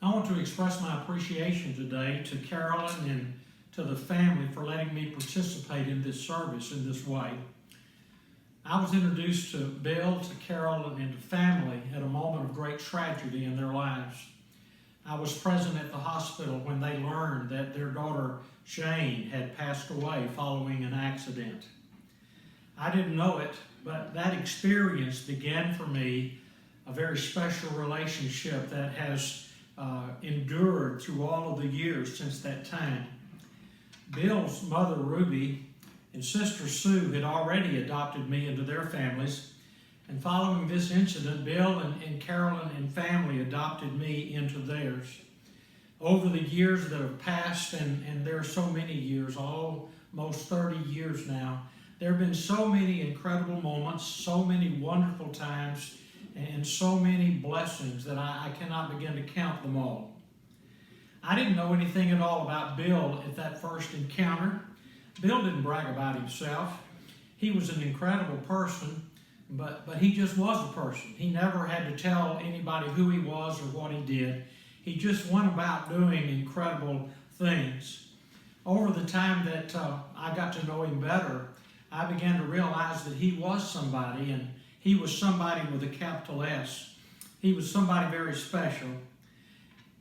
I want to express my appreciation today to Carolyn and to the family for letting me participate in this service in this way. I was introduced to Bill, to Carolyn, and to family at a moment of great tragedy in their lives. I was present at the hospital when they learned that their daughter Jane had passed away following an accident. I didn't know it, but that experience began for me a very special relationship that has endured through all of the years since that time. Bill's mother, Ruby, and sister Sue had already adopted me into their families, and following this incident, Bill and Carolyn and family adopted me into theirs. Over the years that have passed, and there are so many years, almost 30 years now, there have been so many incredible moments, so many wonderful times, and so many blessings that I cannot begin to count them all. I didn't know anything at all about Bill at that first encounter. Bill didn't brag about himself. He was an incredible person, but he just was a person. He never had to tell anybody who he was or what he did. He just went about doing incredible things. Over the time that I got to know him better, I began to realize that he was somebody, and he was somebody with a capital S. He was somebody very special.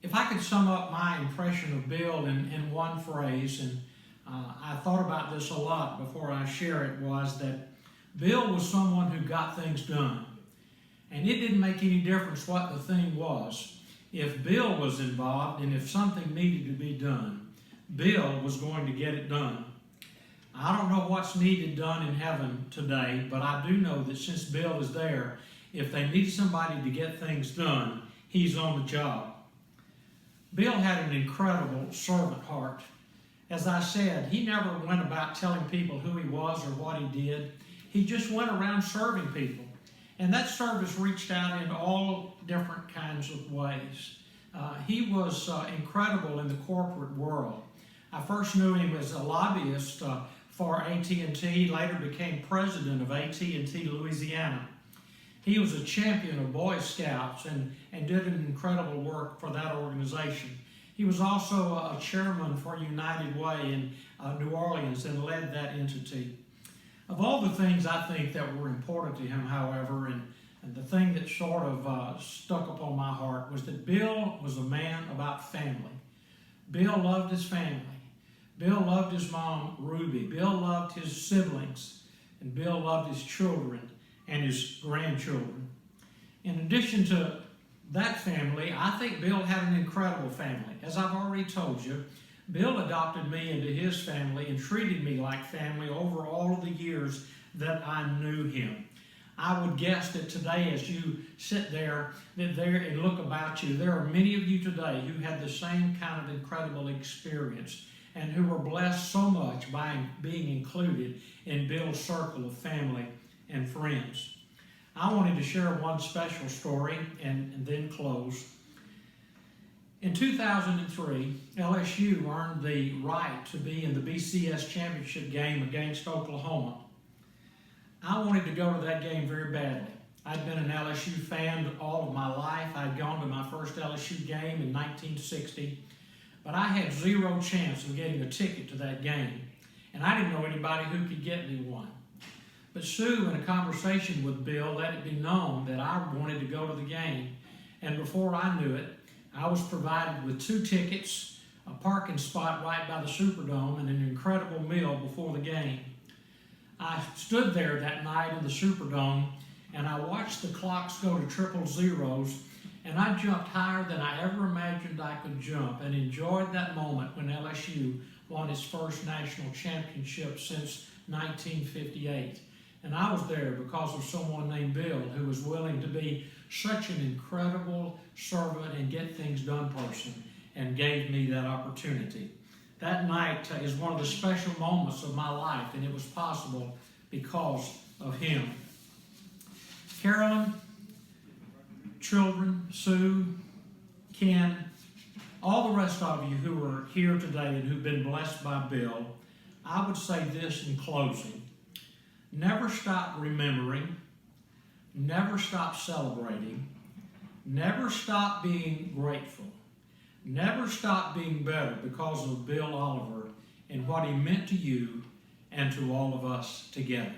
If I could sum up my impression of Bill in one phrase, and I thought about this a lot before I share it, was that Bill was someone who got things done. And it didn't make any difference what the thing was. If Bill was involved and if something needed to be done, Bill was going to get it done. I don't know what's needed done in heaven today, but I do know that since Bill is there, if they need somebody to get things done, he's on the job. Bill had an incredible servant heart. As I said, he never went about telling people who he was or what he did. He just went around serving people. And that service reached out in all different kinds of ways. He was incredible in the corporate world. I first knew him as a lobbyist for AT&T, later became president of AT&T Louisiana. He was a champion of Boy Scouts and did an incredible work for that organization. He was also a chairman for United Way in New Orleans and led that entity. Of all the things I think that were important to him, however, and the thing that sort of stuck upon my heart was that Bill was a man about family. Bill loved his family. Bill loved his mom, Ruby. Bill loved his siblings. And Bill loved his children and his grandchildren. In addition to that family, I think Bill had an incredible family. As I've already told you, Bill adopted me into his family and treated me like family over all of the years that I knew him. I would guess that today, as you sit there and look about you, there are many of you today who had the same kind of incredible experience and who were blessed so much by being included in Bill's circle of family and friends. I wanted to share one special story and then close. In 2003, LSU earned the right to be in the BCS championship game against Oklahoma. I wanted to go to that game very badly. I'd been an LSU fan all of my life. I'd gone to my first LSU game in 1960, but I had zero chance of getting a ticket to that game, and I didn't know anybody who could get me one. But Sue, in a conversation with Bill, let it be known that I wanted to go to the game, and before I knew it, I was provided with 2 tickets, a parking spot right by the Superdome, and an incredible meal before the game. I stood there that night in the Superdome, and I watched the clocks go to triple zeros, and I jumped higher than I ever imagined I could jump, and enjoyed that moment when LSU won its first national championship since 1958. And I was there because of someone named Bill who was willing to be such an incredible servant and get things done person, and gave me that opportunity. That night is one of the special moments of my life, and it was possible because of him. Carolyn, children, Sue, Ken, all the rest of you who are here today and who've been blessed by Bill, I would say this in closing. Never stop remembering, never stop celebrating, never stop being grateful, never stop being better because of Bill Oliver and what he meant to you and to all of us together.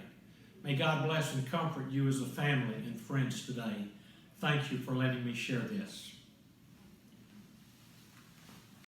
May God bless and comfort you as a family and friends today. Thank you for letting me share this.